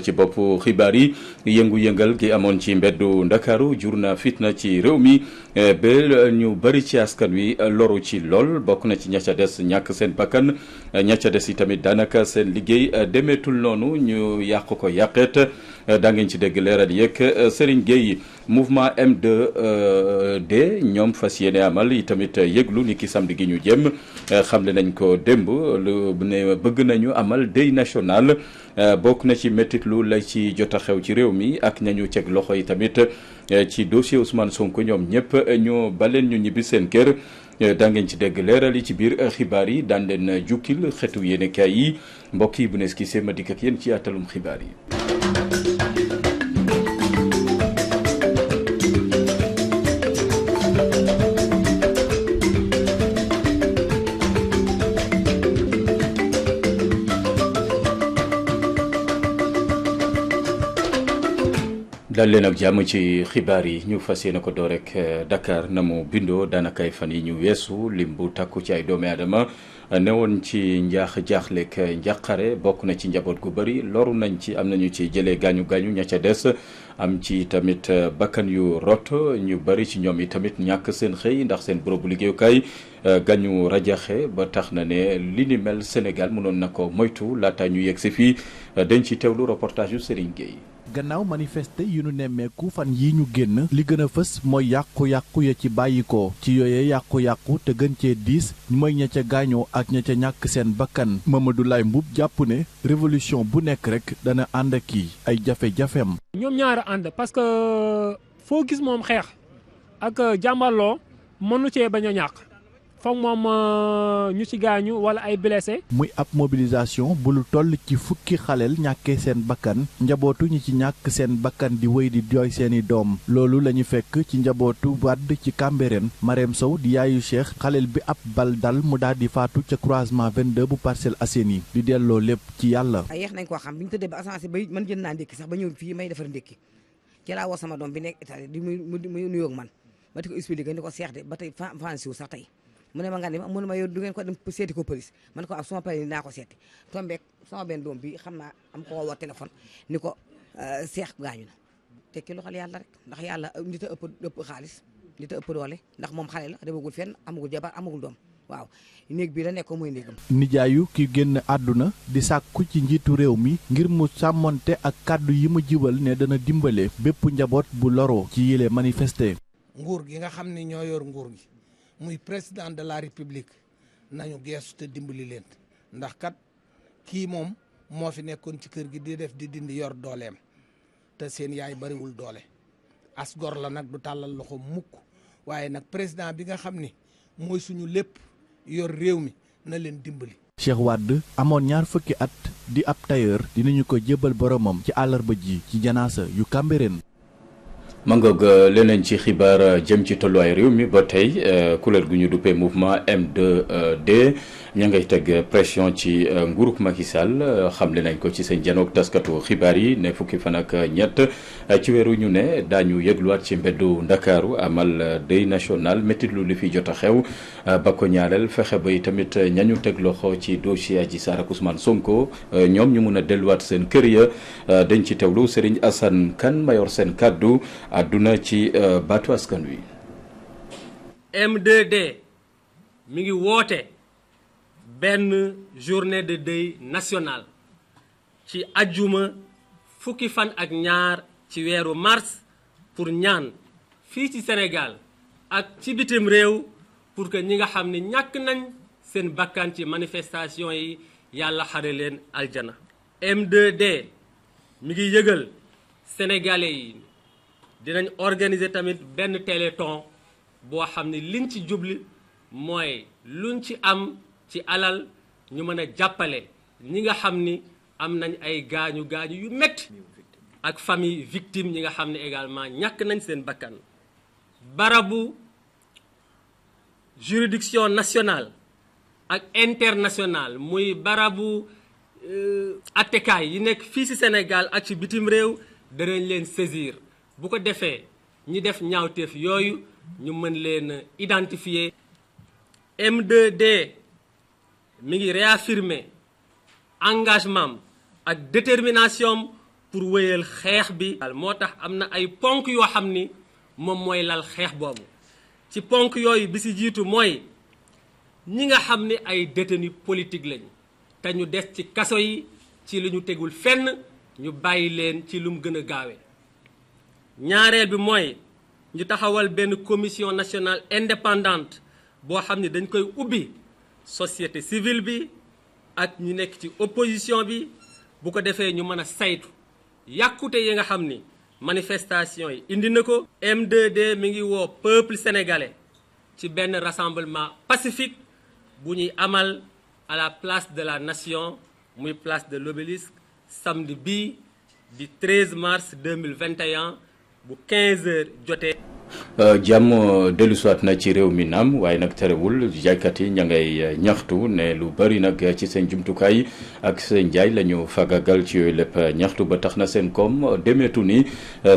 ci boppu xibaar yi yëngu-yëngal gi amoon ci mbeddu Ndakaaru jur na fitna ci réew mi ba ñu bëri ci askan wi loru ci lool bokk na ci ña ca des ñàkk seen bakkan ña ca des yi tamit daanaka seen liggéey demeetul noonu ñu yàq ko yàqeet daa ngeen ci dégg leeral yeeg Serigne Gueye mouvement M2D ñoom fas yéene amal yi tamit yëglu ni ki samedi gi ñu jëm xamle nañ ko démb lu ne bëgg nañu amal deuil national bokk na ci métit lu lay ci jot a xew ci réew mi ak ñañu ceg loxo yi tamit ci dossier Ousmane Sonko ñoom ñëpp ñu baleen ñu ñibbi seen kër daa ngeen ci dégg leeral yi ci biir xibaar yi daan leen jukkil xetu yéenekaay yi mbokk yi bu nees ki ma dikk ak yéen ci yaatalum xibaar yi. dal leen ak jàmm ci xibaar yi ñu fas yéene ko doo rek Dakar na mu bindoo daanakay fan yi ñu weesu lim bu takku ci ay doomi aadama newoon ci jaaxleek njàqare bokk na ci njaboot gu bëri loru nañ ci am nañu ci jëlee gaañu ña ca des am ci tamit bakkan yu rot ñu bëri ci ñoom yi tamit ñàkk seen xëy ndax seen bërëbu liggéeyukaay gañu rajaxe ba tax na ne li ni mel Sénégal mënoon na ko moytu laata ñu yegg si fii dañ ci teewlu reportage yu Serigne Gueye. gannaaw manifester yu nu nemmeeku fan yi ñu génn li gën a fës mooy yàqu-yàqu ya ci bàyyikoo ci yooyee yàqu-yàqu te gën cee diis mooy ña ca gaañoo ak ña ca ñàkk seen bakkan Mamadou Lay Mboup jàpp ne révolution bu nekk rek dana ànd ak kii ay jafe-jafeem. ñoom ñaari ànd parce que foo gis moom xeex ak jàmbarloo mënu cee bañ a ñàkk foog moom ñu ci gaañu wala ay blessé. muy ab mobilisation bu lu toll ci fukki xaleel ñàkkee seen bakkan njabootu ñi ci ñàkk seen bakkan di wéy di jooy seeni doom loolu la ñu fekk ci njabootu Wàdd ci Cambérène Marème Sow di yaayu Cheikh xaleel bi ab bal dal mu daal di faatu ca croisement 22 bu Parcelles Assainies di delloo lépp ci yàlla. yeex nañ koo xam bi ñu tëddee ba ascensé ba man jënd naa ndékki sax ba ñëw fii may defar ndékki ci laa woo sama doom bi nekk Italie di muy nuyoog man ma di ko expliqué ni ko Cheikh de ba tey fansiw sax tey mu ne ma nga ne mu ne ma yow du ngeen ko dem seeti ko police man ko ak sama pare naa ko seeti tombeek sama benn doom bi xam naa am ko woo téléphone ni ko Cheikh gaañu na tekki loxol yàlla rek ndax yàlla nit a ëpp xaalis nit a ëpp doole ndax moom xale la demagul fenn amagul jabar amagul doom waaw néeg bi la nekk mooy néegam. nijaayu ki génn àdduna di sàkku ci njiitu réew mi ngir mu sàmmonte ak kàddu yi mu jibal ne dana dimbale bépp njaboot bu loroo ci yile manifester. nguur gi nga xam ne ñoo yor nguur gi muy président de la république nañu geesu te dimbali leen ndax kat kii moom moo fi nekkoon ci kër gi di def di dindi yor dooleem te seen yaay bariwul doole as gor la nag du tàllal loxo mukk waaye nag président bi nga xam ni mooy suñu lépp yor réew mi na leen dimbali. Cheikh Wade amoon 20 fukki at di ab tailleur dinañu ko jébbal boromam ci àllarba ji ci janaasa yu Cambérène. mangoog leneen ci xibaar jëm ci tolluwaay réew mi ba tey kuréel gu ñu duppee mouvement M2D ña ngay teg pression ci nguurug Macky Sall xamle nañ ko ci seen janoog taskatu xibaar yi ne fukki fan ak ñett ci weeru ñu ne daañu yëgluwaat ci mbeddu Ndakaaru amal deuil national métit lu li fi jot a xew ba ko ñaareel fexe bay tamit ñañu teg loxo ci dossier Adji Sarr ak Ousmane Sonko ñoom ñu mun a delluwaat seen kër ya dañ ci teewlu Serigne Assane Kane mayor seen kàddu àdduna ci baatu askan wi. M2D mi ngi woote benn journée de deuil national ci ajjuma fukki fan ak ñaar ci weeru mars pour ñaan fii ci Sénégal ak ci bitim réew pour que ñi nga xam ne ñàkk nañ seen bakkan ci manifestation yi yàlla xare leen aljana. M2D mi ngi yëgal sénégalais yi dinañ organiser tamit benn téléthon boo xam ne liñ ci jubli mooy luñ ci am ci alal ñu mën a jàppale ñi nga xam ni am nañ ay gaañu yu métti ak famille victime ñi nga xam ne également ñàkk nañ seen bakkan. barabu juridiction nationale ak internationale muy barabu attekaay yi nekk fii ci Sénégal ak ci bitim réew danañ leen saisir. bu ko defee ñi def ñaawteef yooyu ñu mën leen identifier. M2D mi ngi réaffirmer engagement ak détermination pour wéyal xeex bi. moo tax am na ay ponk yoo xam ni moom mooy lal xeex boobu ci ponk yooyu bi si jiitu mooy ñi nga xam ni ay détenus politique lañu te ñu des ci kaso yi ci li ñu tegul fenn ñu bàyyi leen ci lu mu gën a gaawee. ñaareel bi mooy ñu taxawal benn commission nationale indépendante boo xam ni dañ koy ubbi société civile bi ak ñu nekk ci opposition bi bu ko defee ñu mën a saytu yàqute yi nga xam ni manifestation yi indi na ko. M2D mi ngi woo peuple sénégalais ci benn rassemblement pacifique bu ñuy amal à la place de la nation muy place de l'Obélisque samedi bii di 13 mars 2021 bu 15 heures jotee. jàmm dellusiwaat na ci réew mi naam waaye nag terewul jaaykat yi ña ngay ñaxtu ne lu bari nag ci seen jumtukaay ak seen jaay la ñu fagagal ci yooyu lépp ñaxtu ba tax na seen koom demeetu ni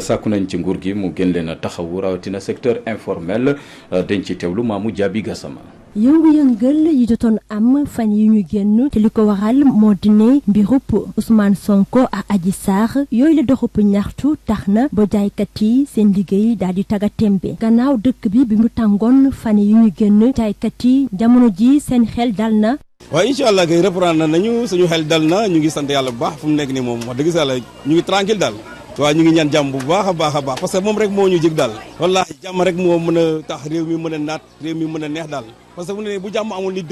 sàkku nañ ci nguur gi mu gën leen a taxawu rawatina secteur informel dañ ci teewlu Mamou Diaby Gassama. yëngu-yëngal yi jotoon am fan yi ñu génn te li ko waral moo di ne mbirub Ousmane Sonko ak Adji Sarr yooyu la doxub ñaxtu tax na ba jaaykat yi seen liggéey daal di taga tembe gannaaw dëkk bi mu tàngoon fan yi ñu génn jaaykat yi jamono ji seen xel dal na. waaw incha allah kay reprendre nañu suñu xel dal na ñu ngi sant yàlla bu baax fu mu nekk nii moom wax dëgg yàlla ñu ngi tranquille daal. waaw ñu ngi ñaan jàmm bu baax a baax parce que moom rek moo ñu jig daal wallaahi jàmm rek moo mën a tax réew mi mën a naat réew mi mën a neex daal parce que fu mu ne bu jàmm amul nit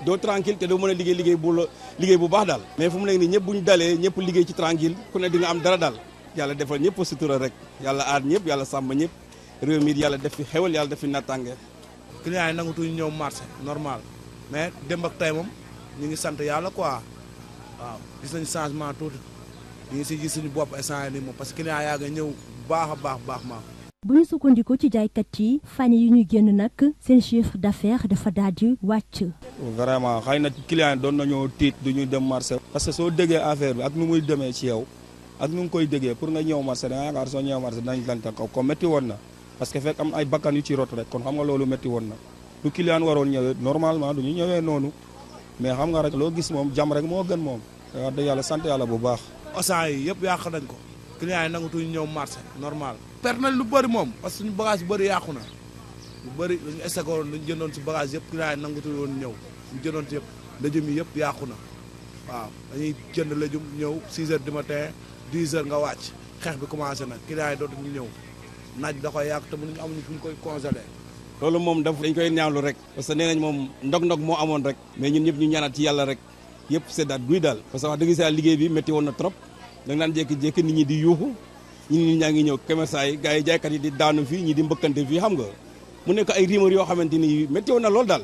doo tranquille te doo mën a liggéey bu baax daal mais fu mu nekk nii ñëpp bu ñu dalee ñëpp liggéey ci tranquille ku ne di nga am dara daal yàlla defal ñëpp sutura rek yàlla aar ñëpp yàlla sàmm ñëpp réew mi yàlla def fi xewal yàlla def fi nattànge. client yi nangatuñu ñëw marché normal mais démb ak tey moom ñu ngi sant yàlla quoi waaw gis nañu changement tuuti ñu ngi si gis suñu bopp instant nii moom parce que client yaa ngi ñëw bu baax a baax ma. bu ñu sukkandiku ci jaaykat yi fan yi ñu génn nag seen chiffre d'affaires dafa daal di wàcc. vraiment xëy na client yi doon nañoo tiit du ñu dem marché. parce que soo déggee affaire bi ak nu muy demee ci yow ak nu nga koy déggee pour nga ñëw marché da nga yaakaar soo ñëw marché dinañ lan kaw ko métti woon na parce que fekk am ay bakkan yu ci rot rek kon xam nga loolu métti woon na lu client waroon ñëwee normalement du ñu ñëwee noonu mais xam nga rek loo gis moom jàmm rek moo gën moom wax dëgg yàlla sant yàlla bu baax. osan yi yëpp yàq nañ ko client yi nangatuñu ñëw marché normal perte nañ lu bëri moom parce que suñu bagage yu bëri yàqu na lu bëri luñu estakoon luñu jëndoon si bagage yëpp client yi nangatuñu woon ñëw ñu jëndoon si yëpp lëjum yi yëpp yàqu na waaw dañuy jënd lëjum ñëw 6 heures du matin 10 heures nga wàcc xeex bi commencé na client yi dootuñu ñëw naaj da koy yàq te mënuñu amuñu fu ñu koy congelé. loolu moom dañ koy ñaawlu rek parce que nee nañ moom ndog-ndog moo amoon rek mais ñun ñëpp ñu ñaanat ci yàlla rek yëpp seddaat guy daal parce que wax dëgg sa liggéey bi métti woon na trop da nga daan jékki-jékki nit ñi di yuuxu nit ñaa ngi ñëw commerçant yi gars yi jaaykat yi di daanu fii ñi di mbëkkante fii xam nga mu nekk ay rumeur yoo xamante ni métti woon na lool daal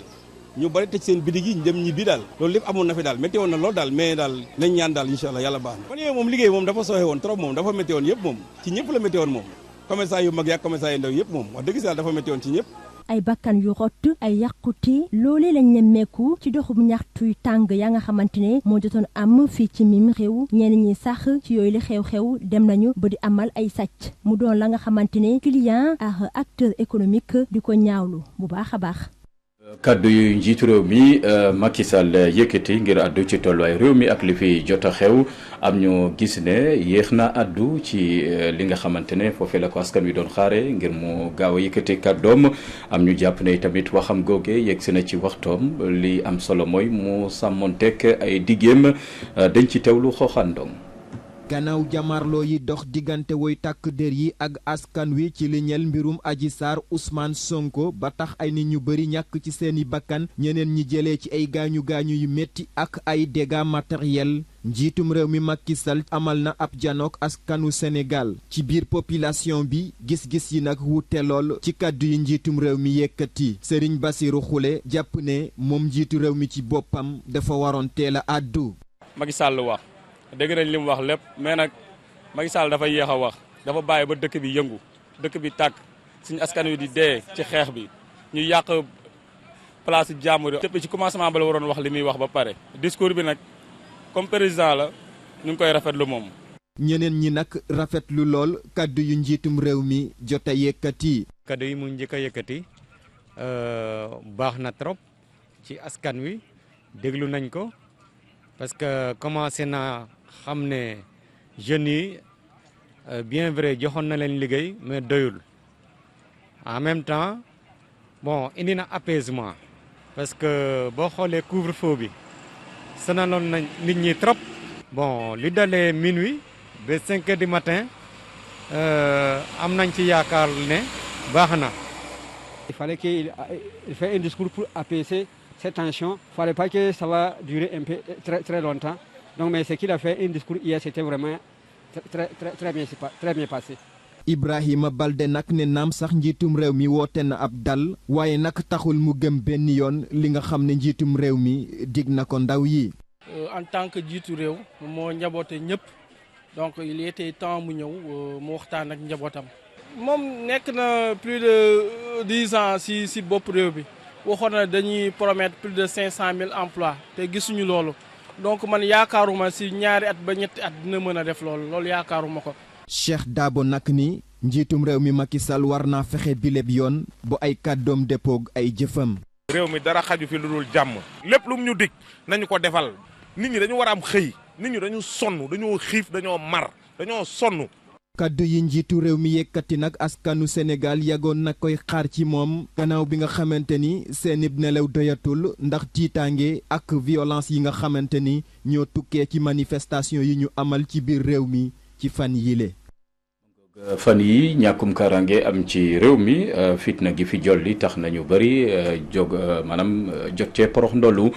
ñu bari tëj seen bitig yi ñu dem ñibbi daal loolu lépp amoon na fi daal métti woon na lool daal mais daal nañ ñaan daal incha allah yàlla baax na. kon yooyu moom liggéey moom dafa sooxe woon trop moom dafa métti woon yëpp moom ci ñëpp la métti woon moom commerçant yu mag yi ak commerçant yu ndaw yëpp moom wax dëgg yàlla dafa métti woon ci ñëpp. ay bakkan yu rot ay yàqute loolee lañ nemmeeku ci doxum ñaxtuy tàng ya nga xamante ne moo jotoon am fii ci mim réew ñenn ñi sax ci yooyu la xew-xew dem nañu ba di amal ay sàcc mu doon la nga xamante ne client ak acteur économique di ko ñaawlu bu baax a baax. kaddu yu njiitu réew mi Macky Sall yëkkati ngir addu ci tolluwaay réew mi ak li fi jot a xew am ñu gis ne yéex na addu ci li nga xamante ne foofee la ko askan wi doon xaare ngir mu gaaw a yëkkati kàddoom am ñu jàpp ne tamit waxam googe yegg si na ci waxtoom li am solo mooy mu sàmmonteeg ay diggeem dañ ci teewlu xooxandong. gannaaw jamarloo yi dox diggante woy takk der yi ak askan wi ci li ñeel mbirum Adji Sarr Ousmane Sonko ba tax ay nit ñu bëri ñàkk ci seeni bakkan ñeneen ñi jëlee ci ay gaañu-gaañu yu métti ak ay dégâts matériels njiitum réew mi Macky Sall amal na ab janook askanu Sénégal ci biir population bi gis-gis yi nag wuute lool ci kàddu yi njiitum réew mi yëkkati Serigne Bassirou Khoulé jàpp ne moom njiitu réew mi ci boppam dafa waroon teel a àddu. Macky Sall wax dégg nañ li mu wax lépp mais nag Macky Sall dafa yéex a wax dafa bàyyi ba dëkk bi yëngu dëkk bi tàkk suñu askan wi di dee ci xeex bi ñu yàq place jàmbur yi ci commencement ba la waroon wax li muy wax ba pare discours bi nag comme président la ñu ngi koy rafetlu moom. ñeneen ñi nag rafetlu lool kaddu yu njiitum réew mi jot a yëkkati. kaddu yi mu njëkk a yëkkati baax na trop ci askan wi déglu nañ ko parce que commencé naa xam ne jeunes yi bien vrai joxoon na leen liggéey mais doyul en même temps bon indi na apaisement parce que boo xoolee couvre-feu bi sonaloon nañ nit ñi trop. bon li dalee minuit ba 5 heures du matin am nañ ci yaakaar ne baax na. Il fallait qu'il fasse un discours pour apaiser cette tension. Il ne fallait pas que ça va durer un peu très longtemps. Donc, mais ce qu'il a fait, un discours hier, c'était vraiment très bien passé. Ibrahima Balde nag ne naam sax njiitum réew mi woote na ab dal waaye nag taxul mu gëm benn yoon li nga xam ne njiitum réew mi dig na ko ndaw yi. En tant que jiitu réew moo njaboote ñëpp donc il était temps mu ñëw mu waxtaan ak njabootam. moom nekk na plus de 10 ans si bopp réew bi waxoon na dañuy promettre plus de 500 000 emplois te gisuñu loolu donc man yaakaaruma si ñaari at ba ñetti at dina mën a def loolu yaakaaruma ko. Cheikh Dabo nag ni njiitum réew mi Macky Sall war naa fexe bileb yoon bu ay kàddoom déppoog ay jëfam. réew mi dara xaju fi lu dul jàmm lépp lu mu ñu dig nañu ko defal nit ñi dañu war a am xëy nit ñi dañu sonn dañoo xiif dañoo mar dañoo sonn. kaddu yi njiitu réew mi yëkkati nag askanu Sénégal yàggoon na koy xaar ci moom gannaaw bi nga xamante ni seenib nelaw doyatul ndax tiitaange ak violence yi nga xamante ni ñoo tukkee ci manifestation yi ñu amal ci biir réew mi ci fan yile. fan yi ñàkkum kaaraange am ci réew mi fitna gi fi jolli tax nañu bëri maanaam jot cee porox ndollu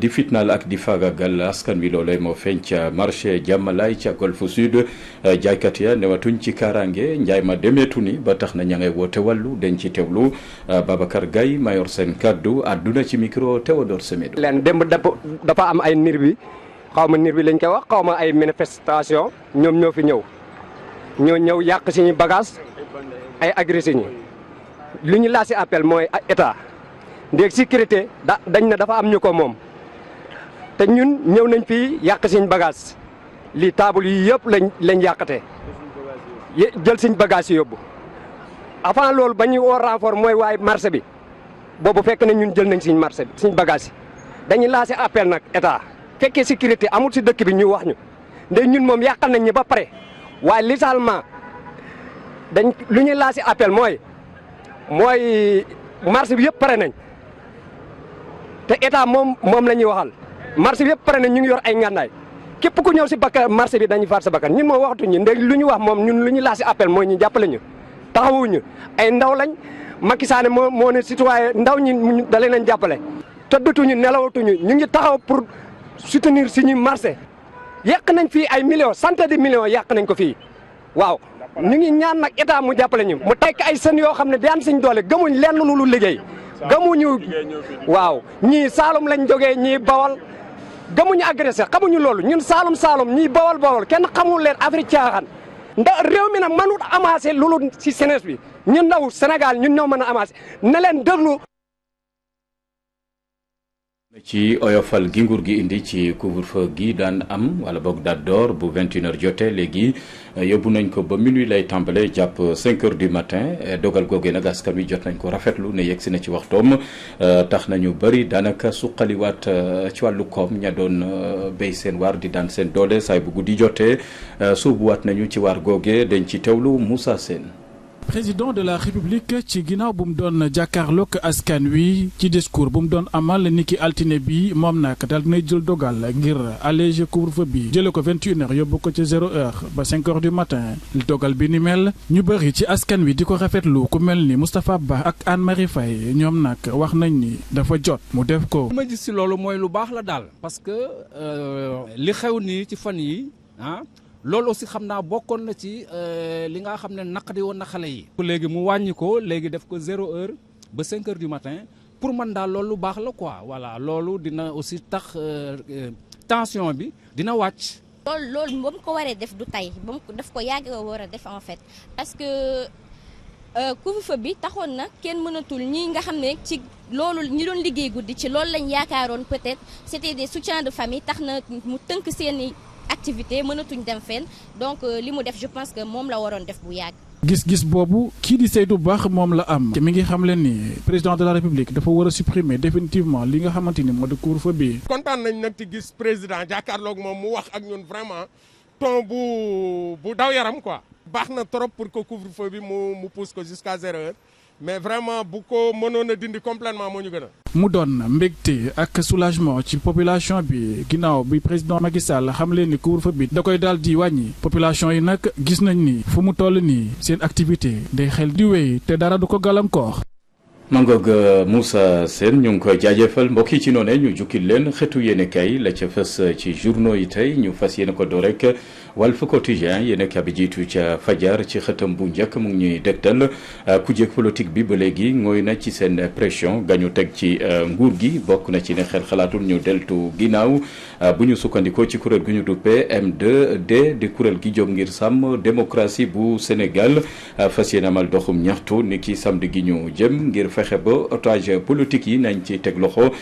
di fitnaal ak di faagagal askan wi loolee moo feeñ ca marché Jàmmalaay ca Golf Sud jaaykat ya newatuñ ci kaaraange njaay ma demeetu ni ba tax na ña ngay woote wàllu den ci teewlu Babacar Gaye mayor seen kaddu àdduna ci micro Théodore Semedo. leen démb dafa am ay nir bi xaw ma nir bi lañ koy wax xaw ma ay manifestation ñoom ñoo fi ñëw yàq suñu bagage ay agressé ñi li ñu lancé appel mooy état ndéeg sécurité dañ na dafa am ñu ko moom te ñun ñëw nañ fii yàq suñu bagage lii table yi yëpp lañ yàqate jël suñu bagage yi yóbbu avant loolu ba ñuy woo renfort mooy waaye marché bi boobu fekk na ñun jël nañ suñu marché bi suñu bagage yi dañuy lancé appel nag état fekkee sécurité amul si dëkk bi ñu wax ñu ndé ñun moom yàqal nañ ñi ba pare waaye littéralement dañ lu ñuy lancé appel mooy marché bi yëpp pare nañ te état moom la ñuy waxal marché bi yëpp pare nañ ñu ngi yor ay ngànnaay képp ku ñëw si bakkan marché bi dañuy faat sa bakkan ñun moom waxatuñu ndég lu ñu wax moom ñun lu ñu lancé appel mooy ñu jàppale ñu taxawuñu ay ndaw lañ Macky Sall moo ne citoyen ndaw ñi da leen jàppale tëddatuñu nelawatuñu ñu ngi taxaw pour soutenir suñu marché yàq nañ fii ay millions centaines de millions yàq nañ ko fii waaw ñu ngi ñaan nag état mu jàppale ñu mu tekk ay sën yoo xam ne daan suñ doole gëmuñ lenn lu liggéey gëmuñu waaw ñii Saalum lañ jógee ñii Bawol gëmuñu agressé xamuñu loolu ñun Saalum ñii Bawol kenn xamul leen Afrique caaxaan ndax réew mi nag mënut amassé loolu si jeunesse bi ñun ndaw Sénégal ñun ñoo mën a amassé na leen déglu. ci oyofal gi nguur gi indi ci couvre-feu gi daan am wala boog daat door bu 21h jotee léegi yóbbu nañ ko ba minuit lay tàmbale jàpp 5h du matin dogal googee nag askan wi jot nañ ko rafetlu ne yegg si na ci waxtoom tax nañu bëri daanaka suqaliwaat ci wàllu koom ña doon béy seen waar di daan seen doole saay bu guddi jotee suubuwaat nañu ci waar googee dañ ci teewlu Moussa Sène. président de la république ci ginnaaw bu mu doon jàkkaarloog askan wi ci discours bu mu doon amal niki altine bi moom nag daal dinay jël dogal ngir alléger couvre-feu bi jële ko 21h yóbbu ko ci 0h ba 5h du matin dogal bi ni mel ñu bëri ci askan wi di ko rafetlu ku mel ni Moustapha Ba ak Anne-Marie Faye ñoom nag wax nañ ni dafa jot mu def ko. li ma gis ci loolu mooy lu baax la daal parce que li xew nii ci fan yi loolu aussi xam naa bokkoon na ci li nga xam ne naqari woon na xale yi. léegi mu wàññi ko léegi def ko 0h ba 5h du matin pour man daal loolu lu baax la quoi voilà loolu dina aussi tax tension bi dina wàcc. loolu ba mu ko waree def du tey ba mu daf ko yàgg war a def en fait parce que couvre-feu bi taxoon na kenn mënatul ñii nga xam ne ci loolu ñi doon liggéey guddi ci loolu lañ yaakaaroon peut-être c'était des soutiens de famille tax na mu tënk seeni activité mënatuñ dem fenn donc li mu def je pense que moom la waroon def bu yàgg. gis-gis boobu kii di Seydou Ba moom la am. te mi ngi xam leen ni président de la république dafa war a supprimer définitivement li nga xamante ni moo di couvre-feu bi. kontaan nañ nag ci gis président jàkkaarloog moom mu wax ak ñun vraiment ton bu daw yaram quoi baax na trop pour que couvre-feu bi mu pousse ko jusqu'à 0 heure mais vraiment bu ko mënoon a dindi complètement moo ñu gën a. mu doon mbégte ak soulagement ci population bi ginnaaw bi président Macky Sall xam leen ni couvre-feu bi da koy daal di wàññi population yi nag gis nañ ni fu mu toll nii seen activité day xel di wéy te dara du ko gàllankoor. Mangog Moussa Sène ñu ngi koy jaajëfal mbokk yi ci noonu ñu jukkil leen xeetu yéene kay la ca fës ci journaux yi tey ñu fas yéene ko doo rek Walf Quotidien yéene ka bi jiitu ca fajar ci xëtam bu njëkk mu ngi ñuy dégtal kujjeeg politique bi ba léegi ngooy na ci seen pression gañu teg ci nguur gi bokk na ci ne xel xalaatul ñu deltu ginnaaw bu ñu sukkandikoo ci kuréel gu ñu duppee M2D di kuréel gi jóg ngir sàmm démocratie bu Sénégal fas yéene amal doxum ñaxtu ni ki samedi gi ñu jëm ngir fexe ba otage politique yi nañ ci teg loxo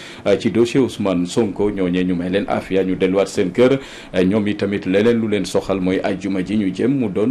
ci dossier Ousmane Sonko ñooñee ñu may leen afia ñu delluwaat seen kër ñoom i tamit leneen lu leen soxal mooy ajjuma ji ñu jëm mu doon